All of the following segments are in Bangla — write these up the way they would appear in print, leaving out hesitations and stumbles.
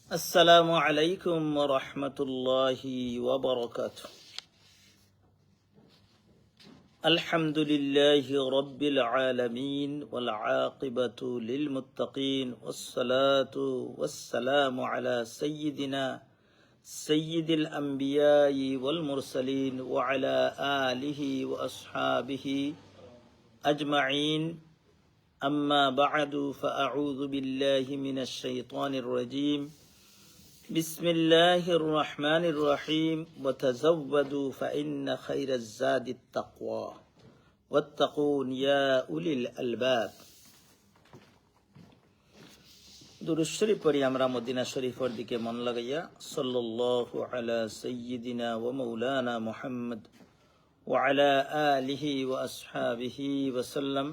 السلام عليكم ورحمة الله وبركاته. الحمد لله رب العالمين والعاقبة للمتقين والصلاة والسلام على سيد الأنبياء والمرسلين وعلى آله وأصحابه أجمعين. أما بعد فأعوذ بالله من الشيطان الرجيم. بسم الله الرحمن الرحيم. وتزودوا فإن خير الزاد التقوى واتقون يا أولي الألباب. দুরূদ শরীফ পড়ি আমরা মদিনা শরীফের দিকে মন লাগাইয়া। সাল্লাল্লাহু আলা সাইয়্যিদিনা ওয়া মাওলানা মুহাম্মদ ওয়া আলা আলিহি ওয়া আসহাবিহি ওয়া সাল্লাম।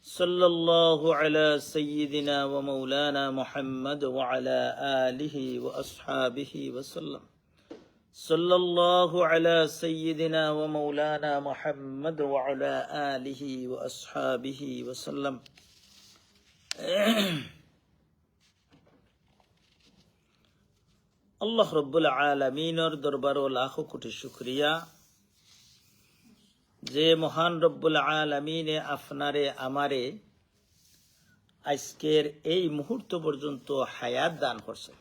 صلى الله على سيدنا ومولانا محمد وعلى آله وأصحابه وسلم. صلى الله على سيدنا ومولانا محمد وعلى آله وأصحابه وسلم. الله رب العالمين دربار লাখো কোটি শুকরিয়া যে মহান রব্বুল আলামিনে আপনারে আমারে আজকের এই মুহূর্ত পর্যন্ত হায়াত দান করছে।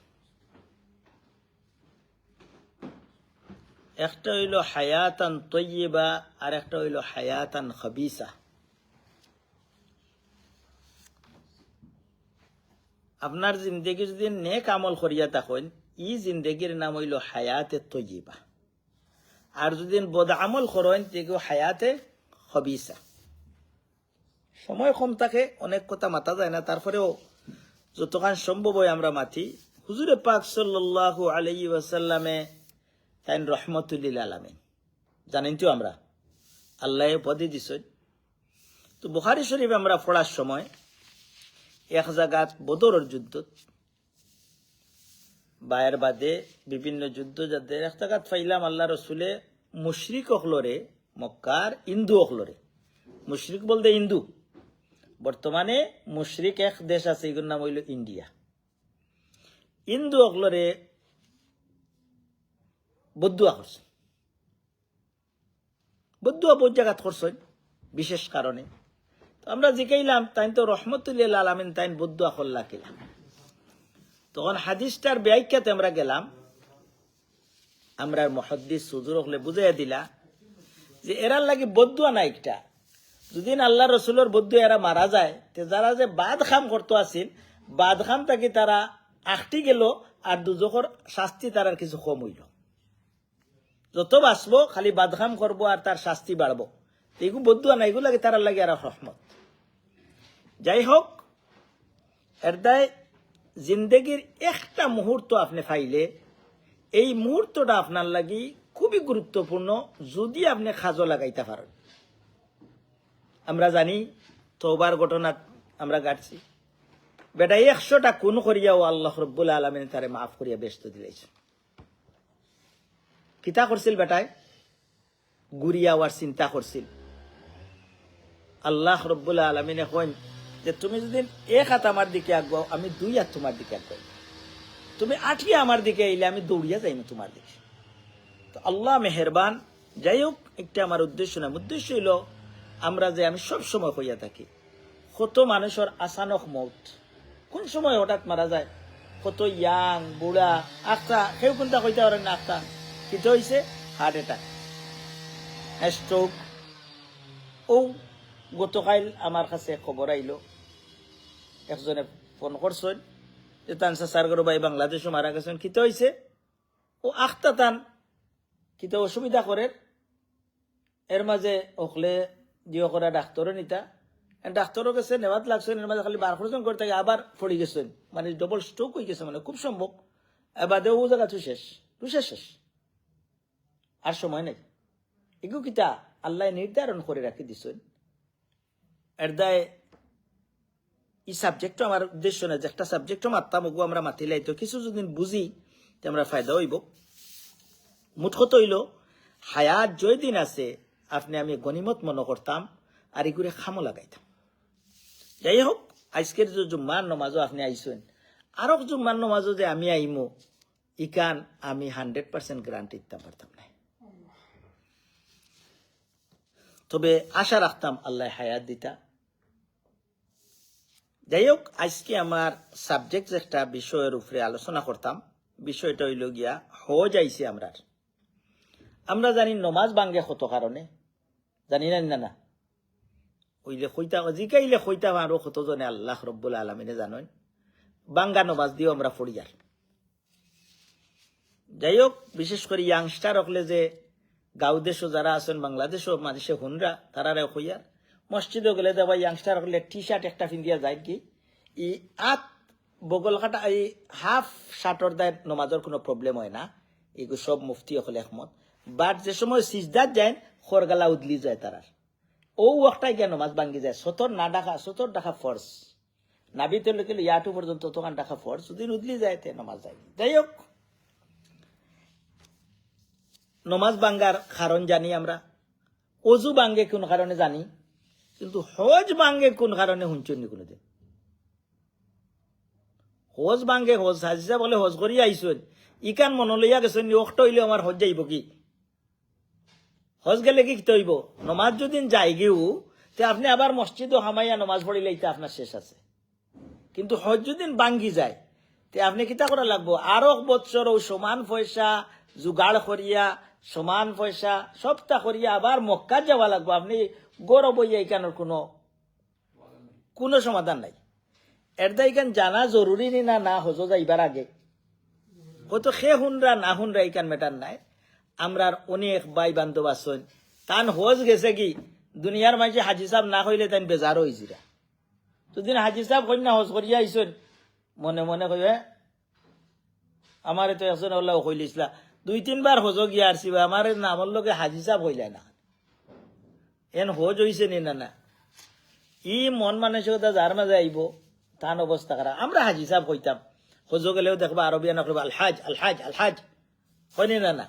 একটা হইল হায়াতান তয়্যিবা আর একটা হইল হায়াতান খাবিসা। আপনার জিন্দেগি যদি নেক আমল করিয়া থাকেন, ই জিন্দেগির নাম হইল হায়াতে তয়্যিবা। আর যদি বদ আমল করেন তেগো হায়াতে খবিসা। সময় কম থাকে, অনেক কথা মাথা যায় না, তারপরেও যতক্ষণ সম্ভব হয় আমরা মাথি। হুজুরে পাক সাল্লাল্লাহু আলাইহি ওয়াসাল্লামে তাইন রহমতুল আলামিন জানেন তো, আমরা আল্লাহ পদে দিছেন। তো বুখারী শরীফ আমরা পড়ার সময় এক জায়গাত বদরের যুদ্ধ বায়ের বাদে বিভিন্ন যুদ্ধ যাদের এক জায়গাত ফাইলাম আল্লাহ রসুলে মুশরিক অখলরে, মক্কার হিন্দু অখলরে। মুশরিক বলতে হিন্দু, বর্তমানে মুশরিক এক দেশ আছে, এগুলোর নাম হইল ইন্ডিয়া। হিন্দু অখলরে বদুয়া করছেন। বদুয়া বহু জায়গাত করছেন বিশেষ কারণে। তো আমরা জিকাইলাম তাই তো রহমতুল্লাহ আলামিন তাই বদুয়া করলা কিলাম। তখন হাদিসটার ব্যাখ্যাতে আমরা গেলাম। আমরা মুহাদ্দিস হুজুর হলে বুঝাইয়া দিলা যে এরার লাগি বদুয়া না, একটা যদিন আল্লাহ রসুলের বদুয়া এরা মারা যায়, তে যারা যে বাদ খাম করতে আসিল, বাদ খাম থাকি তারা আখটি গেল, আর দুজখর শাস্তি তার কিছু কম হইল। যত বাঁচবো খালি বাদ খাম করবো আর তার শাস্তি বাড়বো, এগুলো বদুয়া না, এগুলো লাগে তার লাগে আর রহমত। যাই হোক, এর দায় জিন্দেগির একটা মুহূর্ত আপনি পাইলে, এই মুহূর্তটা আপনার লাগি খুবই গুরুত্বপূর্ণ যদি আপনি খাজো লাগাইতে পারেন। আমরা জানি তওবার ঘটনা আমরা গাটছি, বেটা 100টা খুন করিয়াও আল্লাহ রব্বুল আলামিন তারে মাফ করিয়া ব্যস্ত দিলেছেন। কিতা করছিল বেটায়? গুরিয়া আর চিন্তা করছিল। আল্লাহ রব্বুল আলামিনে কইন যে তুমি যদি 1 হাত আমার দিকে আগাও, আমি 2 হাত তোমার দিকে আগাই। তুমি 8 আমার দিকে আইলে আমি দৌড়িয়া যাইম তোমার দিকে। তো আল্লাহ মেহেরবান। যাই হোক, একটা আমার উদ্দেশ্য না, উদ্দেশ্য হইল আমরা যে আমি সব সময় হইয়া থাকি, কত মানুষের আচানক মৌত, কোন সময় হঠাৎ মারা যায়, কত ইয়াং বুড়া আখতা কেউ কোনটা কইতে পারেন না, আখতা কিন্তু হয়েছে হার্ট অ্যাটাক, স্ট্রোক। ও গতকাল আমার কাছে খবর আইল, একজনে ফোন করছেন যে তান সারগর ভাই বাংলাদেশও মারা গেছেন। কিতা হয়েছে? ও আখতা তান কিতা অসুবিধা করে, এর মাঝে ওখলে দিও করা ডাক্তারও নিতা, ডাক্তারও গেছে, নেওয়াত লাগছেন, এর মাঝে খালি বার খরচন করে থাকে, আবার পড়ে গেছেন, মানে ডবল স্ট্রোক হয়ে গেছে, মানে খুব সম্ভব। এবারে ও জায়গা শেষ, আর সময় নেই। এগুলো কিতা আল্লাহ নির্ধারণ করে রাখি দিছেন। এর দায় এই সাবজেক্টও আমার উদ্দেশ্য না যে একটা সাবজেক্টও মারতাম, ওগু আমরা মাতিলাই তো কিছু যদি বুঝি তো আমরা ফায়দা হইব। মুঠ কত হইল, হায়াত জয় দিন আছে আপনি আমি গনিমত মনে করতাম, আর এগুলো খামো লাগাইতাম। যাই হোক, আজকের যে জুম্মার নমাজও আপনি আইসেন, আরো জুম্মার নমাজও যে আমি আইমো ইকান আমি 100% গ্যারান্টি দিতে পারতাম না। তবে আশা রাখতাম আল্লাহ হায়াত দিতা। যাই হোক, আজকে আমার সাবজেক্ট একটা বিষয়ের উপরে আলোচনা করতাম। বিষয়টা হইল গিয়া হজ আইছে আমরা জানি নমাজ ভাঙ্গে কত কারণে, জানি না না না ওইলে কইতা জিকাইলে কইতাম আরো কতজনে আল্লাহ রব্বুল আলমিনে জানেন বাঙ্গা নমাজ দিও আমরা ফরিয়ার। যাই হোক, বিশেষ করে ইয়াংস্টার হকলে যে গাঁও দেশও যারা আছেন বাংলাদেশও মানুষে হুনরা তারা কইয়ার মসজিদে গেলে যাবা ইয়াংস্টার হকলে টি শার্ট একটা পিন্দিয়া যায় কি ই আত বগল কাটা এই হাফ শার্টর দায় নমাজের কোনো প্রবলেম হয় না, এগুলো সব মুফতি হকলে একমত। বাট যে সময় সিজদাত যায় খরগালা উদলি যায় তারার ও ওয়াক্তায় গিয়ে নমাজ ভাঙ্গি যায়। সতর না ডাকা, সতর ডাকা ফর্স নাবিতে লোকেল ইয়াটু পর্যন্ত তখন ডাকা ফর্স যদি উদলি যায় তে নমাজ যায়। যাই হোক, নমাজ ভাঙ্গার কারণ জানি আমরা, অজু ভাঙ্গে কোন কারণে জানি, কিন্তু হজ ভাঙ্গে কোন কারণে শুনছনি কোনোদিন? হজ ভাঙ্গে হজ হাজিসা বলে হজ করি আইসন ইকান মন লইয়া গেছেন অক্ট হইলে আমার হজ যাইব কি? হজ গেলে কি হইব? নমাজ যদি যাই গেও তে আপনি আবার মসজিদও হামাইয়া নমাজ পড়িলে এটা আপনার শেষ আছে। কিন্তু হজ যদি ভাঙ্গি যায় তে আপনি কিতা করা লাগবো? আরো বছর সমান পয়সা জোগাড় করিয়া সমান পয়সা সবটা করিয়া আবার মক্কা যাওয়া লাগবো। আপনি গৌরব হইয়া এখানোর কোনো সমাধান নাই। এরদা এখান জানা জরুরি না না হজ যাইবার আগে হয়তো সে হুনরা না হুনরা এখান মেটার নাই। আমরা অনেক ভাই বান্ধব আছেন তান হজ গেছে কি দুনিয়ার মাঝে হাজি সাহেব না হইলে তাই বেজার হয়েছিরা। দুদিন হাজি সাহেব কন্যা হজ করিয়া আইসন মনে মনে কইবে আমার তো একজন আল্লাহ কইলিসলা 2-3 বার হজ গিয়া আসছি আমার নামর লগে হাজি সাহেব হইলে না এন হজ হইছে নি না না ই মন মানসিকতা যার মাঝে আইব তান অবস্থা খারাপ। আমরা হাজি সাহেব কইতাম হজ গেলেও দেখবা আরবিয়া না করবো আলহাজ আলহাজ আলহাজ হয়নি না না।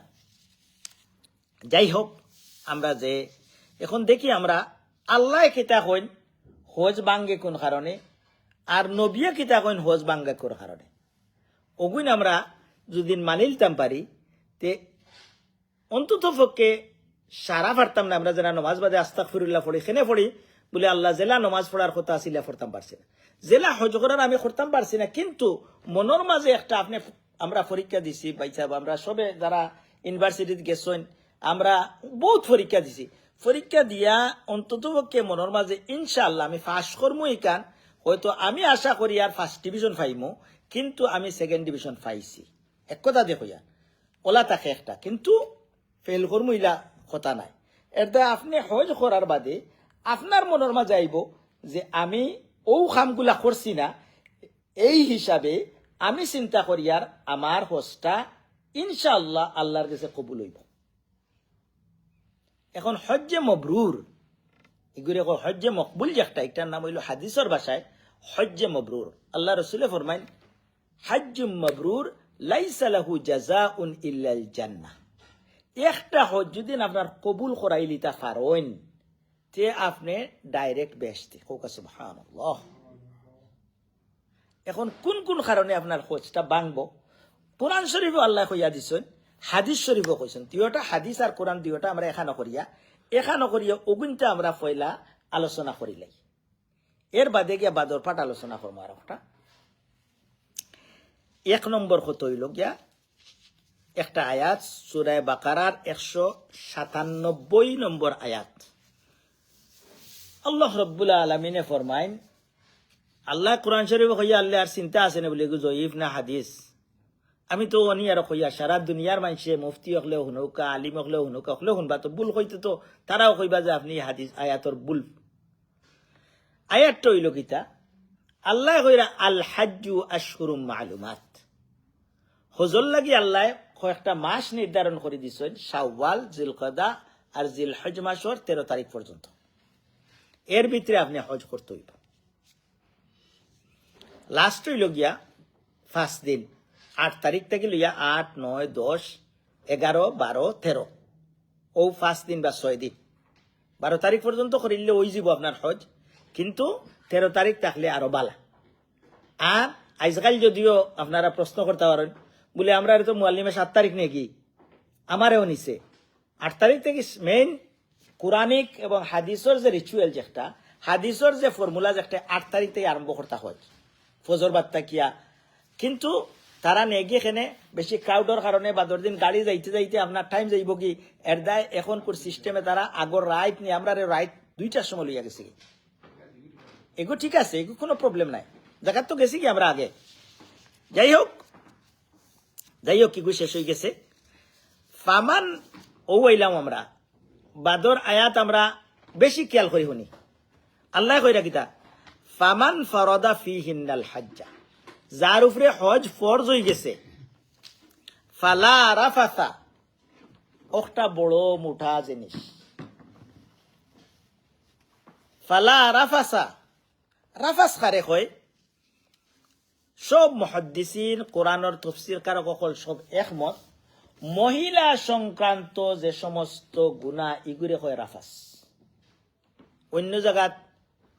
যাই হোক, আমরা যে এখন দেখি আমরা আল্লাহ কিতা কইন হজ ভাঙ্গে কোন কারণে আর নবিয়া কিতা কইন হজ ভাঙ্গে কোন কারণে, ওগুন আমরা যদি মানিলতাম পারি তে অন্তত পক্ষে সারা পারতাম না। আমরা যারা নমাজ বাদে আস্তাগফিরুল্লাহ পড়ি খেনে পড়ি বলে আল্লাহ জেলা নমাজ পড়ার কথা আসিলা পড়তাম পারছি না, জেলা হজ করার আমি করতাম পারছি না। কিন্তু মনের মাঝে একটা আপনি আমরা পরীক্ষা দিছি বাইসাব আমরা সবে যারা ইউনিভার্সিটিতে গেছেন আমরা বহুত পরীক্ষা দিছি। পরীক্ষা দিয়া অন্তত পক্ষে মনের মাঝে ইনশাআল্লাহ আমি ফার্স্ট করবো ইকান হয়তো আমি আশা করি আর ফার্স্ট ডিভিশন পাইমো, কিন্তু আমি সেকেন্ড ডিভিশন পাইছি এক কথা দেখইয়া ওলা থাকে একটা, কিন্তু ফেল করবো ইলা কথা নাই। এর দ্বারা আপনি হজ করার বাদে আপনার মনের মাঝে আইব যে আমি ও কামগুলা করছি না, এই হিসাবে আমি চিন্তা করি আর আমার হজটা ইনশাআল্লাহ আল্লাহর কাছে কবুল হইব। এখন হজ্জে মবরুর এগুলি হজ্জে মকবুল যে একটার নাম হইল হাদিসের ভাষায় হজ্জে মবরুর। আল্লাহ রসুলে ফরমাইন হাজ্জুম মবরুর লাইসা লাহু জাযাউন ইল্লাল জান্নাহ। একটা হজ যদি আপনার কবুল করাইলি তা পারেন তে আপনি ডাইরেক্ট বেহেশতে। সুবহানাল্লাহ। এখন কোন কোন কারণে আপনার হজটা ভাঙব? কোরআন শরীফ আল্লাহ কইয়া দিছেন, হাদিস শরীফও কইছেন। দুইটা হাদিস আর কোরআন দুইটা আমরা এখানো করিয়া ওগুনটা আমরা পয়লা আলোচনা করিলাই। এর বাদে গিয়া বাদর পাঠ আলোচনা করবো। আর একটা 1 নম্বর কত হইল গিয়া একটা আয়াত সূরা বাকারার 197 নম্বর আয়াত। আল্লাহ রাব্বুল আলামিনে ফরমাইন, আল্লাহ কোরআন শরীফে কইয়া আল্লাহ আর চিন্তা আছে না বলে জয়ীফ না হাদিস। আমি তো অনি আর কইয়া সারা দুনিয়ার মানুষে মুফতি হকলেও হুনৌকা আলিম হকলেও হুনৌকা হকলেও শুনবা তো ভুল কইতে তো তারাও কইবা যে আপনি হাদিস আয়াতর ভুল। আয়াতটা হইল কিতা? আল্লাহ কইরা আল হাজ্জু আশহুরুম মালুমাত। হজর লাগি আল্লাহ কয়েকটা মাস নির্ধারণ করে দিছেন, শাওয়াল, জিলকদা আর জিলহজ মাসের 13 তারিখ পর্যন্ত। এর ভিতরে আপনি হজ করতে হইব। লাস্ট হইল গিয়া 5 দিন, 8 তারিখ থেকে লইয়া 8, 9, 10, 11, 12, 13 ও 5 দিন বা 6 দিন। 12 তারিখ পর্যন্ত করিলে ওই যাব আপনার হজ, কিন্তু 13 তারিখ থাকলে আরো বালা। আর আজকাল যদিও আপনারা প্রশ্ন করতে পারেন বলে আমরা তো মুআল্লিমে 7 তারিখ নাকি আমারেও নিছে 8 তারিখ থেকে মেইন কোরআনিক এবং হাদিসের যে রিচুয়াল যেটা হাদিসের যে ফর্মুলা যেটা 8 তারিখ থেকে আরম্ভ করতে হয় ফজর বাত্তা কিয়া কিন্তু তারা নেগিয়ে এখানে বেশি ক্রাউডের কারণে বা দিন গাড়ি যাইতে যাইতে আপনার টাইম যাইব কি এর দায় এখনকার সিস্টেমে তারা আগর রাইট নিয়ে আমরা রাইট 2টার সময় লইয়া গেছি এগো ঠিক আছে এগো কোনো প্রবলেম নাই জায়গার তো গেছি কি আমরা আগে যাই হোক কি শেষ হয়ে গেছে ফামান ও আইলাম আমরা বাদর আয়াত আমরা বেশি খেয়াল করি শুনি আল্লাহ কইরা কিতা ফামান ফারাদা ফিহিন্নাল হাজ্জা যার উপরে হজ ফরজ হয়ে গেছে ফালা রাফাসা একটা বড় মোটা জিনিস ফালা রাফাসা রাফাস কারে কয় সব মুহাদ্দিসিন কোরআনের তাফসীর কারক সকল সব একমত মহিলা সংক্রান্ত যে সমস্ত গুনাহ ইগুরে কয় রাফাস অন্য জায়গাত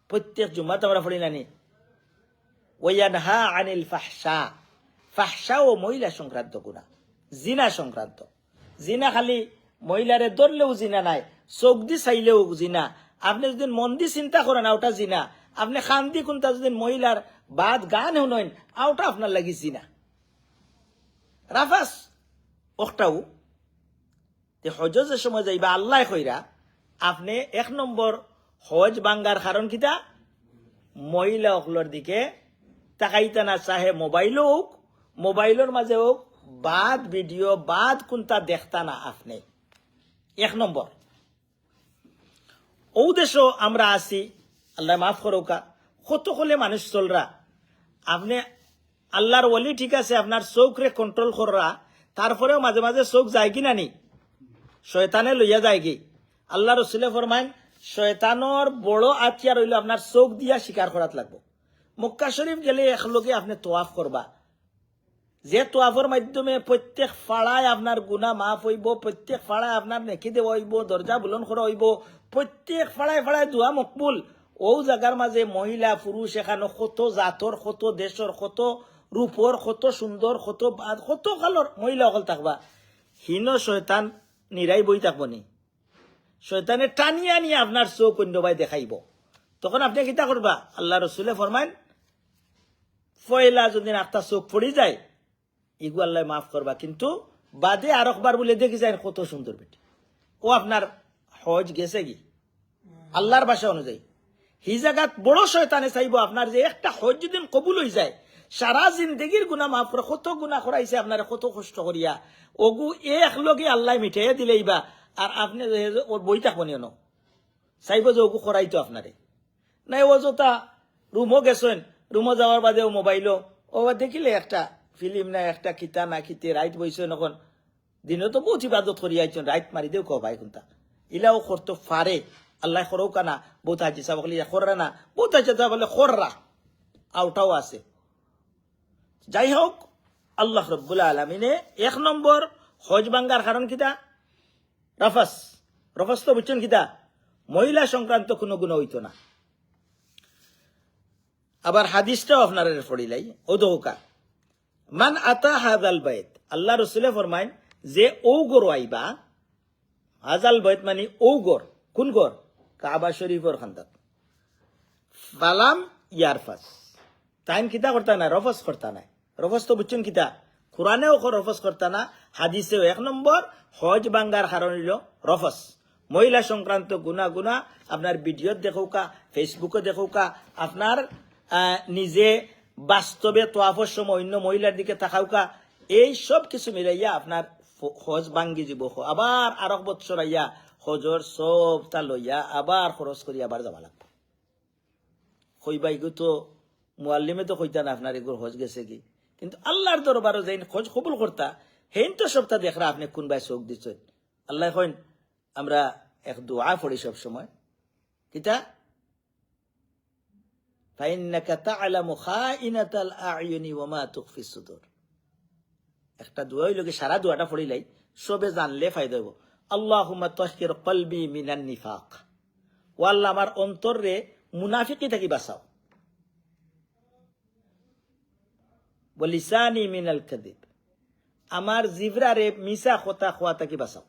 প্রত্যেক জুমাত আমরা পড়ি নানি ওয়ায়ানহা আনিল ফাহশা ফাহশা ও মহিলা সংক্রান্ত গুনাহ জিনা সংক্রান্ত জিনা খালি মহিলারে ধরলেও জিনা নাই চোখ দি চাইলেও জিনা আপনি যদি মন দি চিন্তা করেন ওটা জিনা আপনি খান দি কোনটা যদি মহিলার বাদ গান শুনেন ওটা আপনার লাগি জিনা রাফাস ওটাও হজের সময় যাইবা আল্লাহ কইরা আপনি 1 নম্বর হজ বাঙ্গার কারণ কিতা মহিলা অকলর দিকে তাকাইতা না চাহে মোবাইলও হোক মোবাইলের মাঝে হোক বাদ ভিডিও বাদ কোনটা দেখতা না আপনি 1 নম্বর ও দেশও আমরা আছি আল্লাহ মাফ করোকা কত হলে মানুষ চলরা আপনি আল্লাহর ওলি ঠিক আছে আপনার চোখরে কন্ট্রোল কররা তারপরেও মাঝে মাঝে চোখ যায় কি নানি শয়তানে লইয়া যায় কি আল্লাহ রসুলে ফরমাইন শয়তানোর বড় আতিয়ার হইল আপনার চোখ দিয়া শিকার করাত লাগবো মক্কা শরীফ গেলে একলগে আপনি তোয়াফ করবা যে তোয়াফের মাধ্যমে প্রত্যেক ফাড়ায় আপনার গুনাহ মাফ হইব প্রত্যেক ফাড়ায় আপনার নেকি দেওয়া হইব দরজা বুলন করা হইব প্রত্যেক ফাড়ায় ফাড়ায় দোয়া মকবুল ও জায়গার মাঝে মহিলা পুরুষ এখানে কত জাতর কত দেশর কত রূপর কত সুন্দর কত কত কালর মহিলা অকল থাকবা হীন শয়তান নিরাই বই থাকবো নি শয়তানে টানিয়া নিয়ে আপনার চোখ অন্য ভাই দেখাইব তখন আপনি কিতা করবা আল্লাহ রসুলে ফরমাইন ফয়লা যদি একটা চোখ পড়ি যায় ইগু আল্লাহ মাফ করবা কিন্তু বাদে আর একবার বলে দেখি যায় কত সুন্দর বেটি ও আপনার হজ গেছে কি আল্লাহর ভাষা অনুযায়ী হি জায়গাত বড় শয়তানে চাইব আপনার যে একটা হজ যদি কবুল হয়ে যায় সারা জিন্দগির গুনাহ মাফ করে কত গুনাহ করাইছে আপনার কত কষ্ট করিয়া ওগু একলগে আল্লাহ মিঠাইয়া দিলেইবা আর আপনি ওর বই থাকবো নিও চাইব যে ওগু করাইতো আপনারে নাই ও যা রুমও গেছেন রুমও যাওয়ার বাদে ও মোবাইলও ও দেখিলে একটা ফিল্ম না একটা কিতা না কিতে রাইট বইছেন এখন দিনে তো বহুত ইবাদত করি আইছেন রাইট মারি দেও কো ভাই কোনটা ইলাও করতে পারে আল্লাহ করো কানা বহুত হাজি সাহেব বলে কররা না বহুত হাজি সাহেব বলে কররা আউটাও আছে যাই হোক আল্লাহ রব্বুল আলামিনে 1 নম্বর হজ ভাঙ্গার কারণ কিতা রাফাস রাফাস তো বুঝছেন কিতা মহিলা সংক্রান্ত কোনো গুণ হইতো না আবার হাদিসটাও আপনার পড়িলাই ও দোকা মান আতা হাজাল বাইত আল্লাহ রসুলে ফরমাইন যে ও গরু আইবা হাজাল বাইত মানে ও গর কোন গর কাবা শরীফর খান্দাত ফালাম ইয়ারফাস টাইম কিতা করতা না রফস করতা না রফস তো বুঝছেন কিতা কোরআনেও রফস করতা না হাদিসেও 1 নম্বর হজ বাঙ্গার কারণ হইল রফস মহিলা সংক্রান্ত গুনা গুনা আপনার ভিডিও দেখৌকা ফেসবুকে দেখৌকা আপনার নিজে বাস্তবে তোয়াফের সময় অন্য মহিলার দিকে তাকাউকা এই সব কিছু মিলাইয়া আপনার হজ ভাঙ্গি যাব আবার আর 1 বছর আইয়া হজর সব তা লইয়া আবার খরচ করি আবার যাওয়া লাগবে কইবাই গো তো মুআল্লিমে তো কইতা না আপনার এগুলো হজ গেছে কি কিন্তু আল্লাহর দরবারে যাই হজ কবুল করতা হেন তো সপ্তাহ দেখরা আপনি কোন ভাই চোখ দিচ্ছেন আল্লাহ কইন আমরা এক দোয়া পড়ি সব সময় কিতা ফাইন্নাকা তা'লামু খাইনাতাল আ'য়ুনি ওয়া মা তুখফি সুদুর একটা দোয়া হইল কি সারা দোয়াটা পড়িলাই সবে জানলে ফায়দা হইব আল্লাহুম্মা তাহহির কলবি মিনান নিফাক ও আল্লাহ আমার অন্তরে মুনাফিকি থেকে বাঁচাও ওয়ালিসানি মিনাল কাযিব, আমার জিভরারে মিছা কথা খোয়া থাকি বাঁচাও।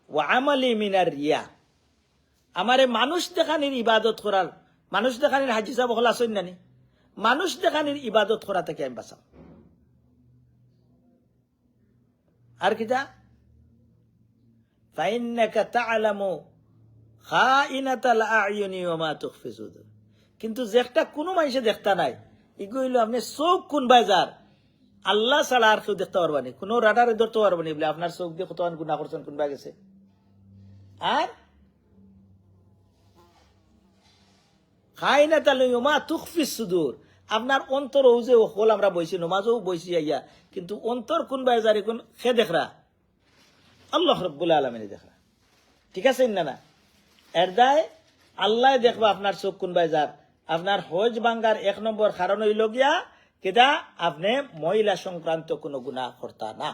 ওয়া আমালি মিনার রিয়া, আমারে মানুষ দেখানির ইবাদত করার, মানুষ দেখানির হাজি সাহেব হল আসেন নানি, মানুষ দেখানির ইবাদত করা থেকে আমি বাঁচাও। আর কিটা ফাইন্নাকা তা'লামু খাইনাতাল আ'য়ুনি ওয়া মা তুখফি সুদুর, কিন্তু যেটা কোনো মানুষে দেখতা নাই, এগুলো আপনি চোখ কোন বাজার আল্লাহ ছাড়া আর কেউ দেখতে পারবানি, কোনো রাডারে ধরতে পারবানি বলে আপনার চোখ দিয়ে কতক্ষণ গুনাহ করছেন কোনবা গেছে। আর খাইনাতাল ওয়া মা তুখফি সুদুর, আপনার অন্তর ও যে হল আমরা বইছি নমাজও বইছি আইয়া, কিন্তু অন্তর কোন বাজার এখন সে দেখরা আল্লাহ রাব্বুল আলামিন দেখরা। ঠিক আছে না? এর দায় আল্লাহ দেখবা আপনার চোখ কোন বাজার। আপনার হজ ভাঙ্গার 1 নম্বর কারণ হইল গিয়া কেদা আপনি মহিলা সংক্রান্ত কোনো গুনাহ করতা না।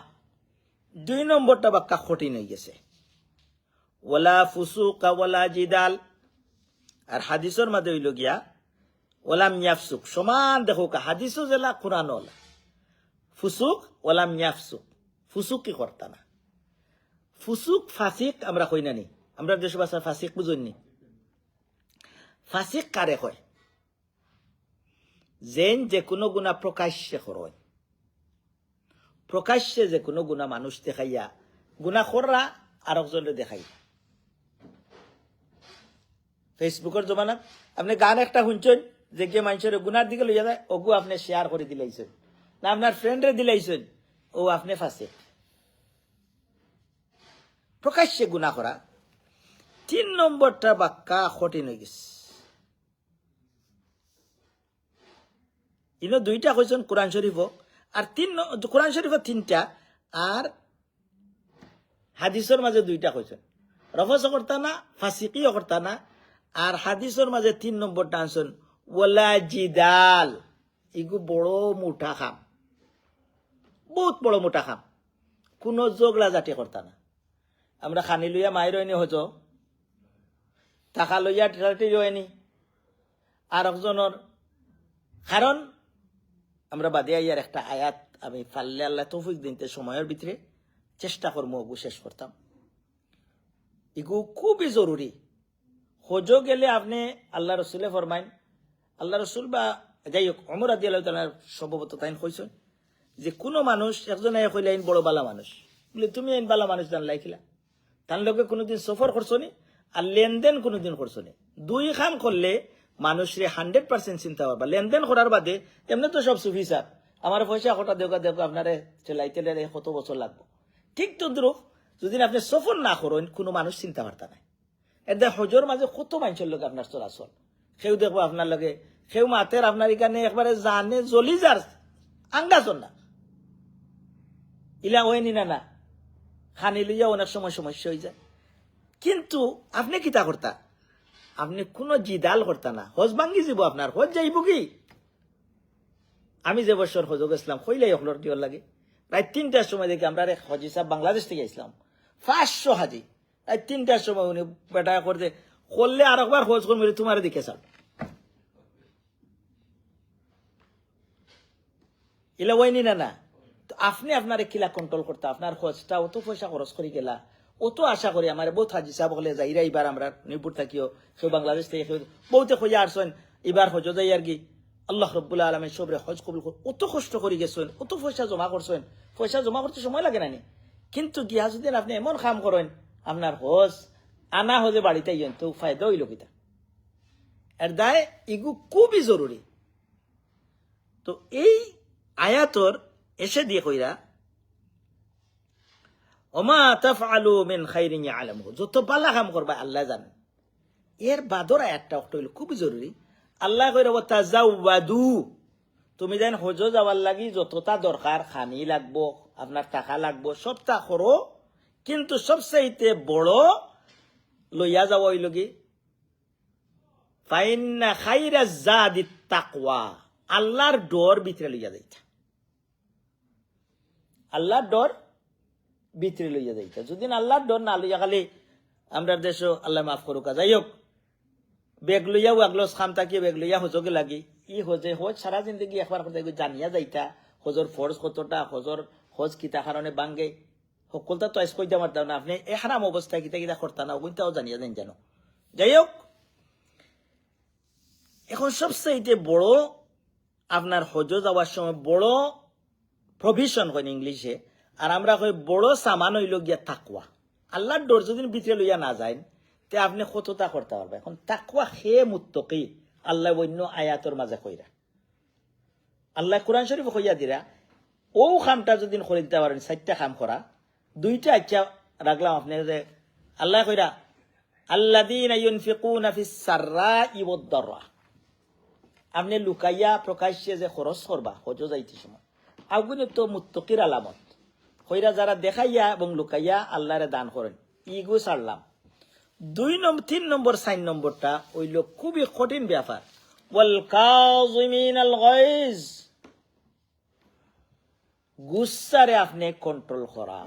2 নম্বরটা বাক্কা কঠিন হয়ে গেছে, ওয়ালা ফুসুকা ওয়ালা জিদাল। আর হাদিসের মধ্যে হইল গিয়া ওয়ালাম ইয়াফসুক, সমান দেখো হাদিসও জেলা কোরআন ওলা ফুসুক ওয়ালাম ইয়াফসুক, ফুসুক কি করতা না। ফুসুক ফাসিক আমরা কই নানি, আমরা দেশ ভাষায় ফাসিক বুঝনি। ফাসিক কারে কয়? যেন যে কোনো গুণা প্রকাশ্যে করয়, প্রকাশ্যে যে কোনো গুণা মানুষ দেখাইয়া গুণা কররা আর একজনে দেখাই। ফেসবুকের জমানাত আপনি গান একটা শুনছেন যে গিয়ে মানুষের গুনার দিকে লইয়া যায়, ওগু আপনি শেয়ার করে দিলাইছেন, না আপনার ফ্রেন্ডরে দিলাইছেন, ও আপনি ফাসিক। প্রকাশ্যে গুনাহ করা। 3 নম্বরটা বাক্কা কঠিন হয়ে গেছে। ইনো 2টা কইছেন কোরআন শরীফ, আর কোরআন শরীফ 3টা, আর হাদিসের মাঝে 2টা কইছেন। রফজ করতা না, ফাসিকিও করতা না। আর হাদিসের মাঝে 3 নম্বরটা আনছেন ওয়ালা জিদাল। ইগু বড় মোটা খাম, বহুত বড় মোটা খাম, কোনো জগলা জাতি করতা না। আমরা খানি লইয়া মায়ের হয়নি হজ, টাকা লইয়া টেরাটি হয়নি আর একজনের। কারণ আমরা বাদে আইয়ার একটা আয়াত আমি পারলে আল্লাহ তৌফিক দিনতে সময়ের ভিতরে চেষ্টা করবো শেষ করতাম। এগু খুবই জরুরি। হজ গেলে আপনি আল্লাহ রসুলে ফরমাইন, আল্লাহ রসুল বা যাই হোক ওমর রাদিয়াল্লাহু তাআলা সম্ভবত তাইন কইছেন যে কোনো মানুষ একজন আইয়া কইলে আইন বড় বালা মানুষ বলে, তুমি আইন বালা মানুষ জান লাইখিলা, তার লোকে কোনোদিন সফর করছো নি আর লেনদেন কোনোদিন করছো নি। 2 কাম করলে মানুষরে 100% চিন্তা করবা। লেনদেন করার বাদে এমনি তো সব সুফি সাহ, আমার পয়সা কটা দেওয়া দেখো আপনারে চলাইতে কত বছর লাগবো। ঠিক তো দ্রুপ যদি আপনি সফর না করেন কোনো মানুষ চিন্তা করতা নাই। এর হজর মাঝে কত মানুষের লোক আপনার চলাচল, সেও দেখবো আপনার লগে, সেও মাতের আপনার এখানে একবারে জানে জ্বলি যার আঙ্গাজন না ইলা হয়নি না না খানি লইয়া অনেক সময় সমস্যা হয়ে যায়। কিন্তু আপনি কিতা করতা, আপনি কোনো জিদাল করতা না। হজ ভাঙ্গি যাব আপনার, হজ যাইব কি। আমি যে বছর হজ গেছিলাম কইলাই হলর দিওর লাগে, রাত 3টার সময় দেখি আমরা এক হজি সাহেব বাংলাদেশ থেকে আসলাম 500 হাজি। রাত 3টার সময় উনি বেটা করতে করলে আর একবার হজ করবো তোমার দিকে চাল এলা ওয়াইনি না না। তো আপনি আপনার কিলা কন্ট্রোল করতে, আপনার খরচটা অত পয়সা খরচ করে গেলা, অত আশা করি আমার বহুত হাজি সাহেব বলে যাইরা এবার আমরা নিপুর থাকিও কেউ বাংলাদেশ থেকে কেউ বহুতে খোঁজা আসছেন এবার হজ যাই আর কি আল্লাহ রব্বুল আলমের সবরে হজ কবুল কর। অত কষ্ট করে গেছেন, অত পয়সা জমা করছেন, পয়সা জমা করতে সময় লাগে না নি। কিন্তু গিয়া যদি আপনি এমন কাম করেন আপনার হজ আনা হজে বাড়িতে ইয়েন তো ফায়দা হইল কিতা। এর দায় ইগু খুবই জরুরি। তো এই আয়াতর এসে দিয়ে কইরা ওমা তাফআলু মিন খাইরিন ইয়ালামু, যত ভালো কাম করবা আল্লাহ জানেন। এর বাদর আয়াতটা হইল খুবই জরুরি। আল্লাহ কইরা ওয়া তাজাওয়াদু, তুমি যেন হজ যাওয়ার লাগি যতটা দরকার খানি লাগবো, আপনার টাকা লাগবো, সবটা করো, কিন্তু সবচাইতে বড় লইয়া যাওয়া হইল কি ফাইন্না খাইরাজ জাদিত তাকওয়া, আল্লাহর ডর ভিতরে লইয়া যাইতা, আল্লাহর ডর ভিতরে লইয়া যাইতা। যদি আল্লাহর ডর না লইয়া খালি আমরা দেশ আল্লাহ মাফ করুক। যাই হোক বেগ লইয়া ওয়াগলস খাম তাকিয়ে বেগ লইয়া হজকে লাগি ই হজে হজ সারা জিন্দগি একবার করতে জানিয়া যাইতা হজর ফরজ কতটা হজ কিতা কারণে বাঙ্গে সকলটা তো আইস কইতে পারতাম না আপনি এ হারাম অবস্থায় কিতা কিতা করতাম না ওইটাও জানিয়া দেন জানো যাই হোক এখন সবচেয়ে বড় আপনার হজ যাওয়ার সময় বড় প্রভিশন হয় ইংলিশে আর আমরা কই বড় সামান হইল গিয়া তাকওয়া আল্লাহর ডর যদি ভিতরে লইয়া না যায় তে আপনি কতটা করতে পারবে এখন তাকওয়া হে মুত্তাকি আল্লাহ অন্য আয়াতর মাঝে কইরা আল্লাহ কোরআন শরীফ কইয়া দিরা ও খামটা যদি করে দিতে পারেন 4টা খাম করা 2টা আচ্ছা রাখলাম আপনি যে আল্লাহ কইরা আল্লাযীনা ইউনফিকুনা ফিস সাররাই ওয়াদ দাররা আপনি লুকাইয়া প্রকাশ্যে যে খরচ করবা হজ যাইতে সময় আগুনে তো মুত্তাকির আলামত কইরা যারা দেখাইয়া এবং লুকাইয়া আল্লাহরে দান করেন ইগো ছাড়লাম 2 নম্বর 3 নম্বর 4 নম্বরটা হইল খুবই কঠিন ব্যাপার ওয়াল কাযিমিনাল গায়জ গুসারে আপনি কন্ট্রোল করা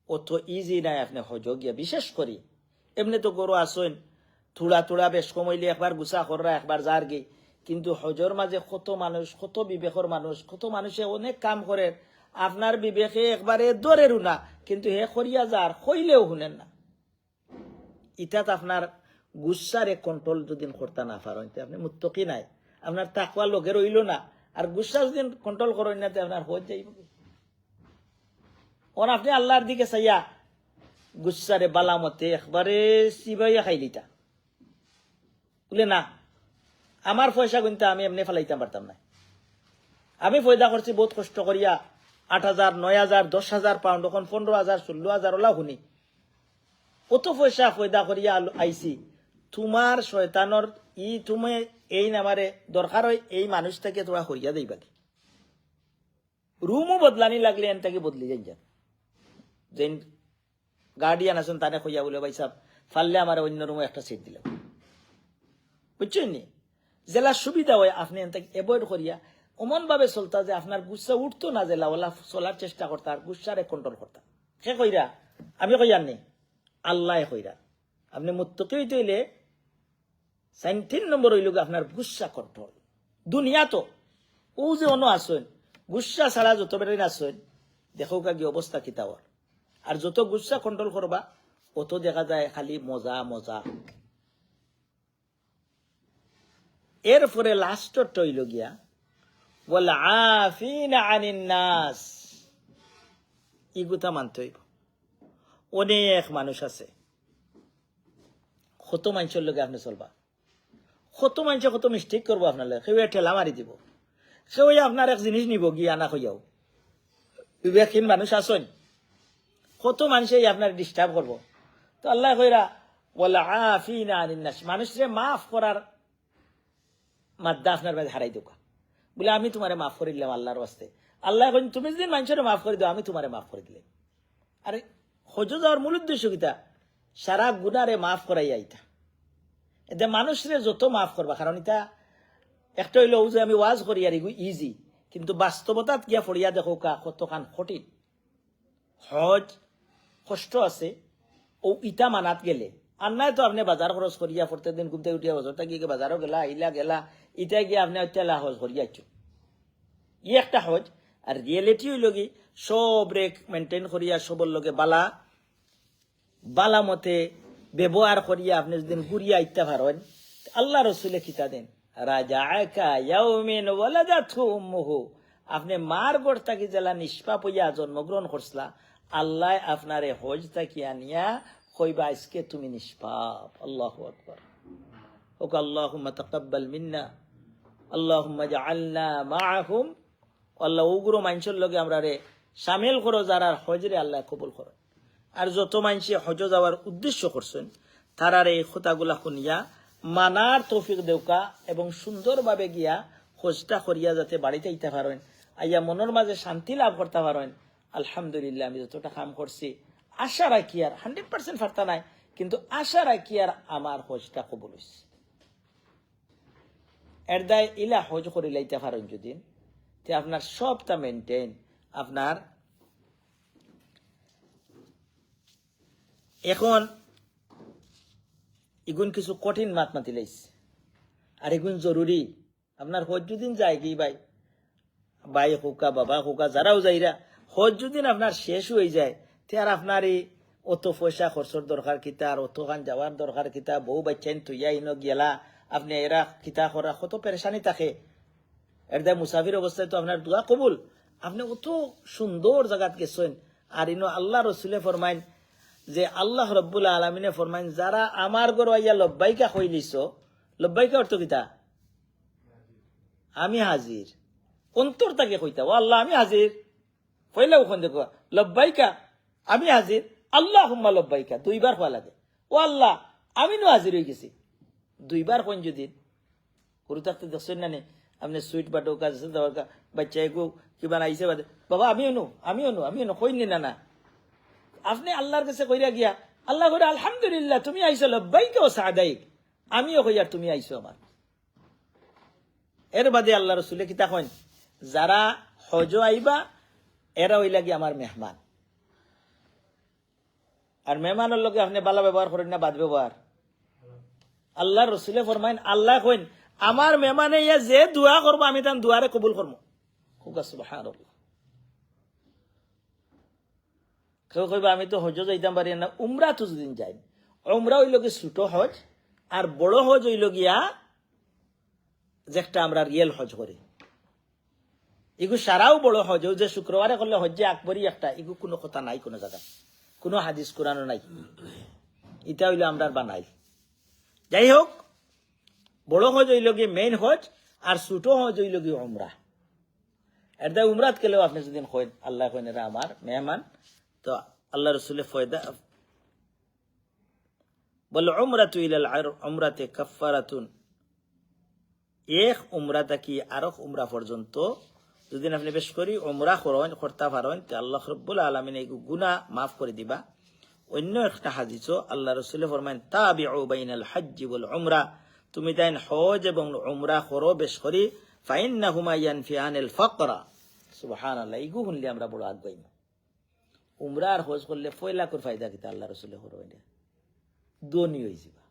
অত ইজি নাই আপনি হজ গিয়া বিশেষ করি এমনি তো গরু আসেন থোড়া বেশ কমাইলে একবার গুসা করা একবার যার গে কিন্তু হজর মাঝে কত মানুষ কত বিবেকর মানুষ কত মানুষে অনেক কাম করে আপনার বিবেকে একবারে দরেরও না কিন্তু হে করিয়া যার কইলেও শুনেন না ইটাত আপনার গুসারে কন্ট্রোল যদি করতে না পারেন আপনি মুত্তাকি নাই আপনার তাকওয়া লোকের হইল না আর গুসা যদি কন্ট্রোল করেন না আপনার হজ যাইব ওর আপনি আল্লাহর দিকে চাইয়া গুসারে বালামতে একবারে সিবাইয়া খাইলিতা বলে না আমার পয়সা কিন্তু আমি এমনি ফেলাইতাম পারতাম না আমি পয়দা করছি বহুত কষ্ট করিয়া 8,000 9,000 10,000 পাউন্ড এখন 15,000 16,000 ওলা শুনি কত পয়সা পয়দা করিয়া আইছি তোমার শয়তানর তুমি এই নামারে দরকার হয় এই মানুষটাকে তোরা হইয়া দেইবা রুমও বদলানি লাগলে এনটাকে বদলি যাই যান যেন গার্ডিয়ান আছেন তারা হইয়া বলে ভাই সাহেব ফাললে আমার অন্য রুমে একটা সিট দিলাম বুঝছেন নি জেলা সুবিধা হয় আপনি এনটাকে অ্যাভয়েড করিয়া অমন ভাবে চলতা যে আপনার গুসা উঠতো না জেলা ওলা চলার চেষ্টা করতা আর গুসারে কন্ট্রোল করতা সে কইরা আমি কইয়ার নি আল্লাহ কইরা আপনি মুত্তাকি হইতে হইলে 3 নম্বর হইল আপনার গুসা কন্ট্রোল দুনিয়া তো ও যে অন্য আসেন গুসা ছাড়া যত বেড়ে আসেন দেখো কি অবস্থা কিতা হওয়ার আর যত গুসা কন্ট্রোল করবা অত দেখা যায় খালি মজা মজা এরপরে লাস্টটা হইল গিয়া ওয়াল আফিনা আনিন নাস ইগুতা মানতে হইব অনেক মানুষ আছে কত মানুষের লগে আপনি চলবা কত মানুষে কত মিস্টেক করবো আপনার লগে সেও ঠেলা মারি দিব সেও আপনার এক জিনিস নিব গিয়ে আনা হইয়াও বিবেকহীন মানুষ আসেন কত মানুষে আপনার ডিস্টার্ব করবো তো আল্লাহ কইরা ওয়াল আফিনা আনিন নাস মানুষরে মাফ করার মাদ্দা আপনার মাঝে হারাই দোকা বলে আমি তোমারে মাফ করে দিলাম আল্লাহর ওয়াস্তে আল্লাহ তুমি যদি মানুষের মাফ করে দাও আমি তোমারে মাফ করে দিলাম আরে হজ যাওয়ার মূল উদ্দেশ্য কিতা সারা গুনারে মাফ করাই আইতা এতে মানুষরে যত মাফ করবা কারণ এটা একটা হইলো যে আমি ওয়াজ করি আর ইজি কিন্তু বাস্তবতাত গিয়া ফড়িয়া দেখো কতখান কঠিন হজ কষ্ট আছে ও ইটা মানাত গেলে আর নাই তো আপনি বাজার খরচ করিয়া প্রত্যেক দিন ঘুমতে উঠিয়া বছরটা গিয়ে বাজারও গেলা আইলা গেলা ইটা গিয়ে আপনি হজ করিয়া ই একটা হজ আর রিয়েলিটি হইল কি সব রেক মেনটেন করিয়া সবর লগে বালা মতে ব্যবহার করিয়া আপনি যদি ঘুরিয়া আইতে পারেন আল্লাহ রসুলে খিতা দেন রাজা ইয়াউমিন ওয়ালাদাতহু উম্মুহু আপনি মার গড় থাকি জেলা নিষ্পাপ হইয়া জন্মগ্রহণ করছলা আল্লাহ আপনারে হজ থাকি আনিয়া কইবা আজকে তুমি নিষ্পাপ আল্লাহু আকবার ওক আল্লাহুম্মা তাকাব্বাল মিন্না আল্লাহুম্মা জাআলনা মাআহুম আল্লাহ উগ্র মানুষের লগে আমরা রে শামিল করো যারা হজরে আল্লাহ কবুল করো আর যত মানুষে হজ যাওয়ার উদ্দেশ্য করছেন তারার এই কথাগুলা শুনিয়া মানার তৌফিক দেউকা এবং সুন্দরভাবে গিয়া হজটা করিয়া যাতে বাড়িতে আইতে পারেন আইয়া মনের মাঝে শান্তি লাভ করতে পারেন আলহামদুলিল্লাহ আমি যতটা কাম করছি আশা রাখি আর 100% ফারতা নাই কিন্তু আশা রাখি আর আমার হজটা কবুল হইছে এর দায় ইলা হজ করে লাইতে পারেন যদি তে আপনার সবটা মেনটেন আপনার এখন এগুন কিছু কঠিন মাত মাতি লাইছে আর এগুন জরুরি। আপনার হজ যদিন যায় কি ভাই ভাই হোকা বাবা হোকা যারাও যাইরা হজ যদিন আপনার শেষ হয়ে যায় তে আর আপনার এই অত পয়সা খরচর দরকার কিতা আর অত খান যাওয়ার দরকার কিতা বউ বাচ্চাইন তুইয়া ইনো গেলা আপনি এরা কিতা করা কত পেরেশানি থাকে। এর দায় মুসাফির অবস্থায় তো আপনার দোয়া কবুল। আপনি অত সুন্দর জায়গাত গেছেন আর ইনো আল্লাহ রসুলে ফরমাইন যে আল্লাহ রব্বুল আলমিনে ফরমাইন যারা আমার গর আইয়া লব্বাইকা কইলিছ, লব্বাইকা অর্থ কিতা আমি হাজির, অন্তর তাকে কইতা ও আল্লাহ আমি হাজির, পয়লা ওখান দেখো লব্বাইকা আমি হাজির, আল্লাহ হুম্মা লব্বাইকা দুইবার হওয়া লাগে, ও আল্লাহ আমি নো হাজির হয়ে গেছি। দুইবার কোন যদি গরু থাকতে দেখছেন না আপনি সুইট বাটো কাজ আছে বাচ্চা এগো কিবা আইসে বাবা আমিও নো কইনি না না আপনি আল্লাহর কাছে কইরা গিয়া আল্লাহ কইরা আলহামদুলিল্লাহ তুমি আইসো লব্বাইকা ও সাদাইক, আমিও কইয়ার তুমি আইসো আমার। এর বাদে আল্লাহ রসুলে কিতা কইন যারা হজ আইবা এরা ওই লাগে আমার মেহমান। আর মেহমানের লগে আপনি ভালো ব্যবহার করেন না বাদ ব্যবহার। আল্লাহ রসুলে ফরমাইন আল্লাহ কইন আমার মেহমানে ইয়া যে দোয়া করবো আমি তার দোয়ারে কবুল করবো। সুবহানাল্লাহ। কেউ কইবা আমি তো হজ যাইতাম পারি না, উমরা তো যদিন যাই, উমরা হইল কি ছোট হজ আর বড় হজ হইল গিয়া যেটা আমরা রিয়েল হজ করি। এগু সারাও বড় হজ যে শুক্রবারে করলে হজ্জে আকবরই একটা, এগু কোনো কথা নাই কোনো জায়গা, কোনো হাদিস কোরআনও নাই, এটা হইলো আমরা বানাই। যাই হোক বড় হজ হইল গিয়ে মেইন হজ আর ছোট হজ হইল গিয়ে উমরা। এর দায় উমরাত গেলেও আপনি যদি কইন আল্লাহ কইন এরা আমার মেহমান, তো আল্লাহ রসুলে ফয়দা বলে উমরাতু ইলাল উমরাতে কাফফারাতুন, এক উমরা থাকি আরেক উমরা পর্যন্ত যদি আপনি বেশ করি উমরা করতে পারেন তে আল্লাহ রাব্বুল আলামিন এই গুনাহ মাফ করে দিবা। অন্য একটা হাদিসও আল্লাহ রাসূল ফরমায়েন তাবিউ বাইনাল হজ্জ ওয়াল উমরা, তুমি দেন হজ এবং উমরা করো বেশ করি, ফাইন্নাহুমা ইয়ানফিআনিল ফাকরা। সুবহানাল্লাহ। ইগু শুনলে আমরা বড় আগ্রহী। উমরা আর হজ করলে পয়লা করে ফায়দা কিতা আল্লাহ রাসূল ফরমায়েন দনি হয়ে যাবা।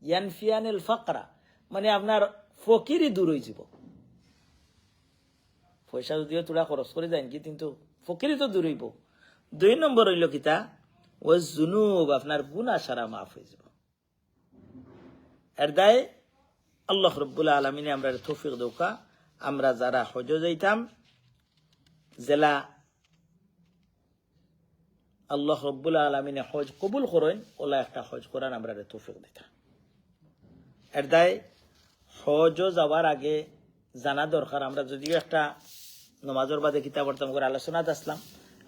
ইয়ানফিআনিল ফাকরা মানে আপনার ফকিরি দূর হয়ে যাব। পয়সা যদিও তোরা খরচ করে যায় কি কিন্তু ফকিরি তো দূর হইব। 2 নম্বর হইল কিতা ও জুনুব, আপনার গুনাহ সারা মাফ হয়ে যাব। এর দায় আল্লাহ রাব্বুল আলামিন আমরা তৌফিক দৌকা আমরা যারা হজ যাইতাম জেলা আল্লাহ রাব্বুল আলামিন হজ কবুল করেন ওলা একটা হজ করার আমরা তৌফিক দিতা। এর দায় হজ যাওয়ার আগে জানা দরকার, আমরা যদিও একটা নমাজের বাদে কিতাব পড়তাম করে আলোচনাতে আসলাম,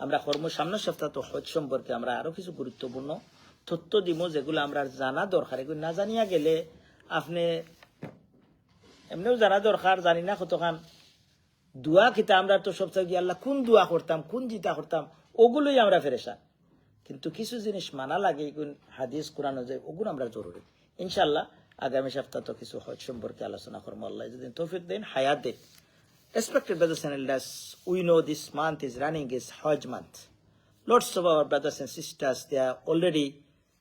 আমরা কর্ম সামনের সপ্তাহ তো হজ সম্পর্কে আমরা আরো কিছু গুরুত্বপূর্ণ তথ্য দিব যেগুলো আমরা জানা দরকার। এগুলো না জানিয়া গেলে আপনি এমনিও জানা দরকার, জানি না কতখান দোয়া কিতা আমরা তো সপ্তাহে গিয়ে আল্লাহ কোন দোয়া করতাম কোন জিতা করতাম ওগুলোই আমরা ফেরেশান, কিন্তু কিছু জিনিস মানা লাগে এগুলো হাদিস কোরআন যায় ওগুলো আমরা জরুরি। ইনশাআল্লাহ আগামী সপ্তাহ তো কিছু হজ সম্পর্কে আলোচনা করবো, আল্লাহ যদি তৌফিক দেন হায়াত দেন। Respected brothers and elders, we know this month is running is Hajj month. Lots of our brothers and sisters, they are already,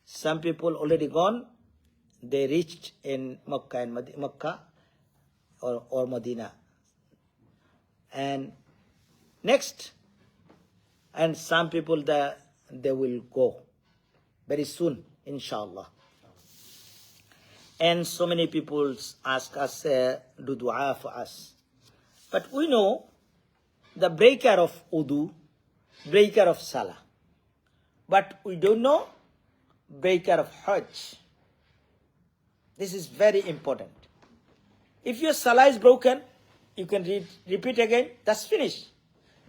some people already gone, they reached in Makkah and Makkah or Medina. And next, and some people they will go very soon, inshallah. And so many people ask us, do dua for us. But we know the breaker of wudu, breaker of salah. But we don't know breaker of hajj. This is very important. If your salah is broken, you can repeat again, that's finished.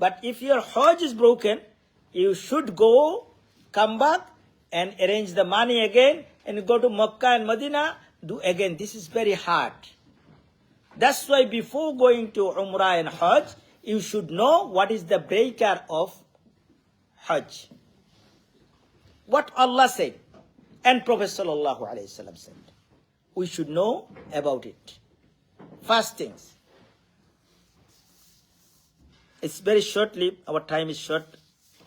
But if your hajj is broken, you should go, come back and arrange the money again and go to Makkah and Medina, do again. This is very hard. That's why before going to Umrah and Hajj, you should know what is the breaker of Hajj. What Allah said and Prophet Sallallahu Alaihi Wasallam said. We should know about it. First things. It's very shortly, our time is short.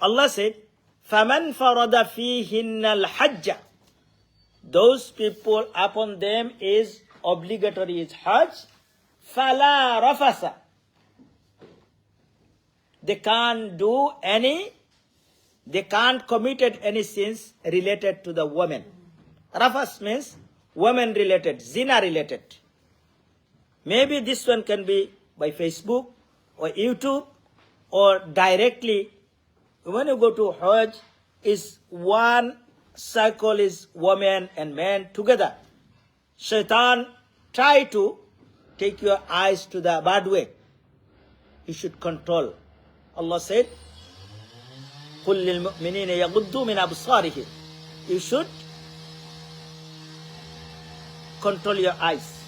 Allah said, فَمَنْ فَرَضَ فِيهِنَّ الْحَجَّ. those people upon them is obligatory is Hajj, fala rafasa. They can't commit any sins related to the woman. Rafas means woman related, zina related. Maybe this one can be by Facebook or YouTube or directly. When you go to Hajj, is one circle is women and men together. Shaitan try to take your eyes to the bad way. You should control. Allah said, قُلْ لِلْمُؤْمِنِينَ يَغُضُّوا مِنْ أَبْصَارِهِمْ. You should control your eyes.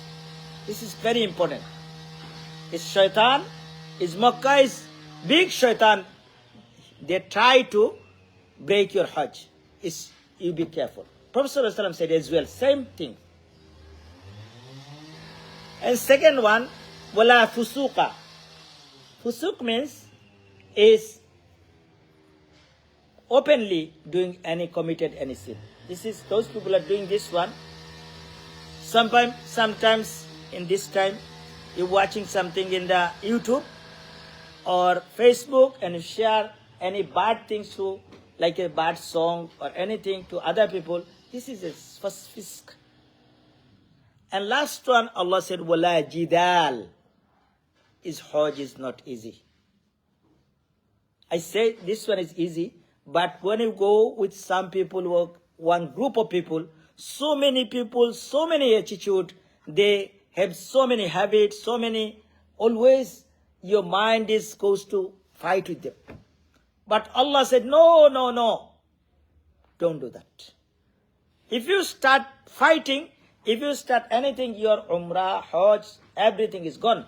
This is very important. Is shaitan, is Makkah, is big shaitan. They try to break your Hajj. You be careful. Prophet ﷺ said as well, same thing. And second one, wala fusuqa. Fusuk means is openly committed any sin. This is those people are doing this one. Sometimes in this time, you're watching something in the YouTube or Facebook and you share any bad things to, like a bad song or anything to other people. This is a first fisk. And last one, Allah said, wala jidal. Hajj is not easy. I say this one is easy, but when you go with some people, one group of people, so many attitude, they have so many habits, always your mind goes to fight with them. But Allah said, no, don't do that. If you start fighting, if you start anything, your Umrah, Hajj, everything is gone.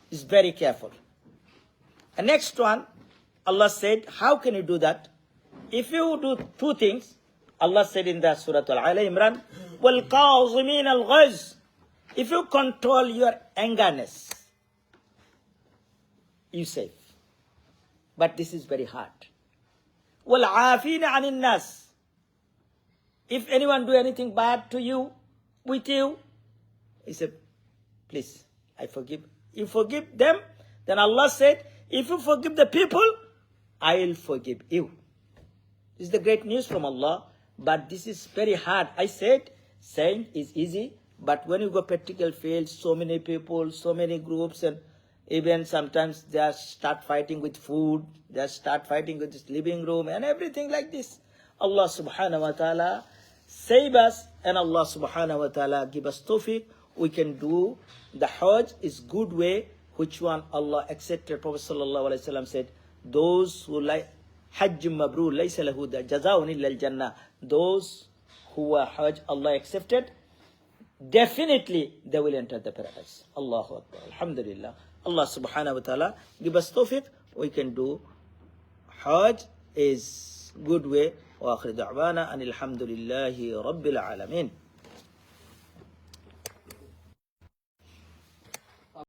Is very careful. And next one, Allah said, how can you do that? If you do two things, Allah said in the Surah Al-Imran, وَالْقَاظِمِينَ الْغَيْظِ. If you control your angerness, you safe. But this is very hard. وَالْعَافِينَ عَنِ النَّاسِ. If anyone do anything bad to you, with you, he said, please, I forgive. You forgive them, then Allah said, if you forgive the people, I will forgive you. This is the great news from Allah, but this is very hard. I said, saying is easy, but when you go practical field, so many people, so many groups, and even sometimes they start fighting with food, they start fighting with this living room and everything like this. Allah subhanahu wa ta'ala save us, and Allah subhanahu wa ta'ala give us tawfiq. We can do the Hajj is good way, which one Allah accepted. Prophet sallallahu alaihi wasallam said, those who like Hajj mabrur laysa lahu jazaa'un illa al-jannah. Those who are Hajj Allah accepted, definitely they will enter the paradise. Allahu Akbar. Alhamdulillah. Allah subhanahu wa ta'ala give us tawfiq. We can do Hajj is good way. Wa akhir da'wana anil hamdulillahi rabbil alamin.